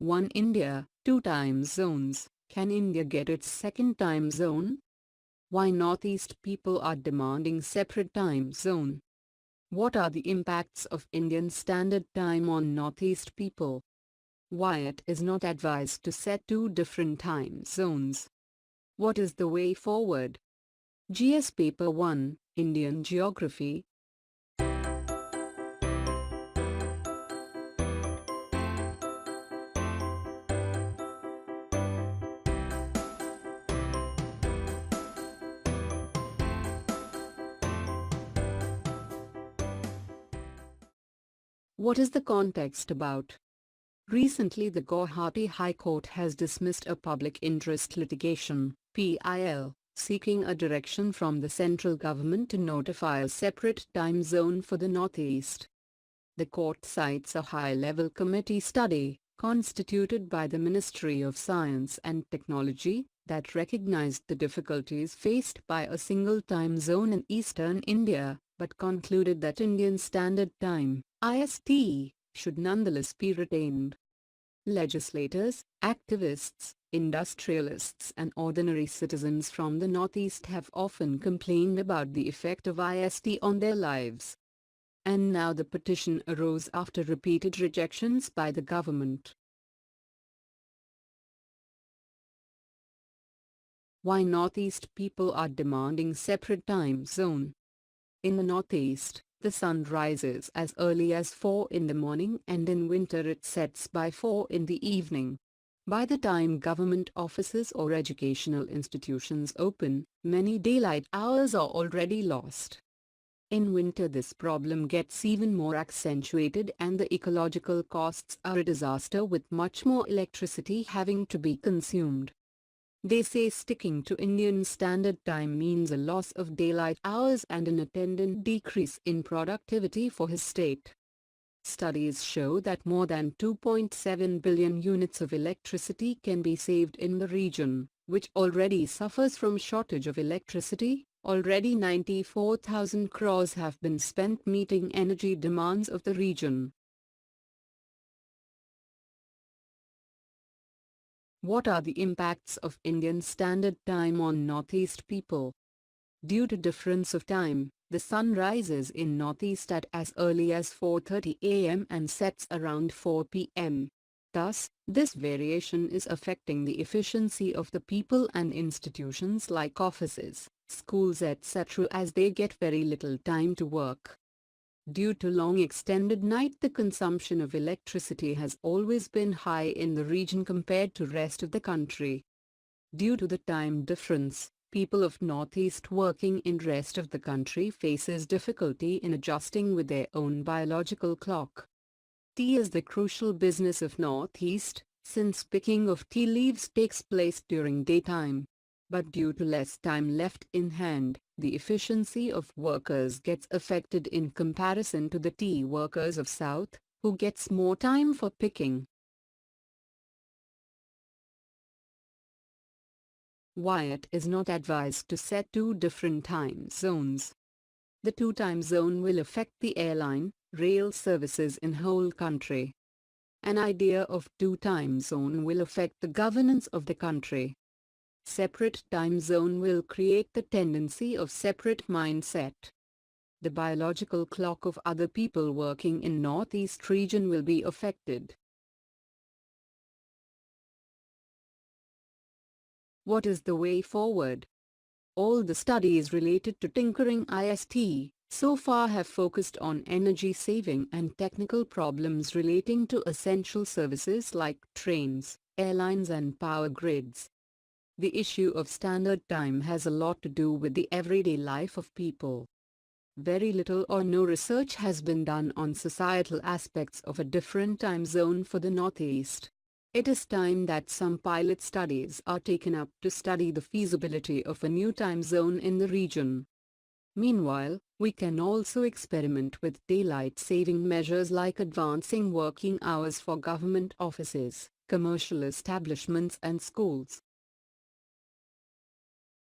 One India, two time zones. Can India get its second time zone? Why Northeast people are demanding separate time zone? What are the impacts of Indian Standard Time on Northeast people? Why it is not advised to set two different time zones? What is the way forward? GS Paper 1, Indian Geography. What is the context about? Recently the Guwahati High Court has dismissed a public interest litigation, PIL, seeking a direction from the central government to notify a separate time zone for the Northeast. The court cites a high-level committee study, constituted by the Ministry of Science and Technology, that recognized the difficulties faced by a single time zone in eastern India, but concluded that Indian Standard Time, IST, should nonetheless be retained. Legislators, activists, industrialists and ordinary citizens from the Northeast have often complained about the effect of IST on their lives. And now the petition arose after repeated rejections by the government. Why Northeast people are demanding separate time zone? In the Northeast, the sun rises as early as 4 in the morning and in winter it sets by 4 in the evening. By the time government offices or educational institutions open, many daylight hours are already lost. In winter this problem gets even more accentuated and the ecological costs are a disaster with much more electricity having to be consumed. They say sticking to Indian Standard Time means a loss of daylight hours and an attendant decrease in productivity for his state. Studies show that more than 2.7 billion units of electricity can be saved in the region, which already suffers from shortage of electricity. Already 94,000 crores have been spent meeting energy demands of the region. What are the impacts of Indian Standard Time on Northeast people? Due to difference of time, the sun rises in Northeast at as early as 4:30 am and sets around 4 pm. Thus, this variation is affecting the efficiency of the people and institutions like offices, schools etc. as they get very little time to work. Due to long extended night, the consumption of electricity has always been high in the region compared to rest of the country. Due to the time difference, people of Northeast working in rest of the country faces difficulty in adjusting with their own biological clock. Tea is the crucial business of Northeast, since picking of tea leaves takes place during daytime. But due to less time left in hand, the efficiency of workers gets affected in comparison to the tea workers of South, who gets more time for picking. Why it is not advised to set two different time zones? The two time zone will affect the airline, rail services in whole country. An idea of two time zone will affect the governance of the country. Separate time zone will create the tendency of separate mindset. The biological clock of other people working in Northeast region will be affected. What is the way forward? All the studies related to tinkering IST so far have focused on energy saving and technical problems relating to essential services like trains, airlines and power grids. The issue of standard time has a lot to do with the everyday life of people. Very little or no research has been done on societal aspects of a different time zone for the Northeast. It is time that some pilot studies are taken up to study the feasibility of a new time zone in the region. Meanwhile, we can also experiment with daylight saving measures like advancing working hours for government offices, commercial establishments and schools.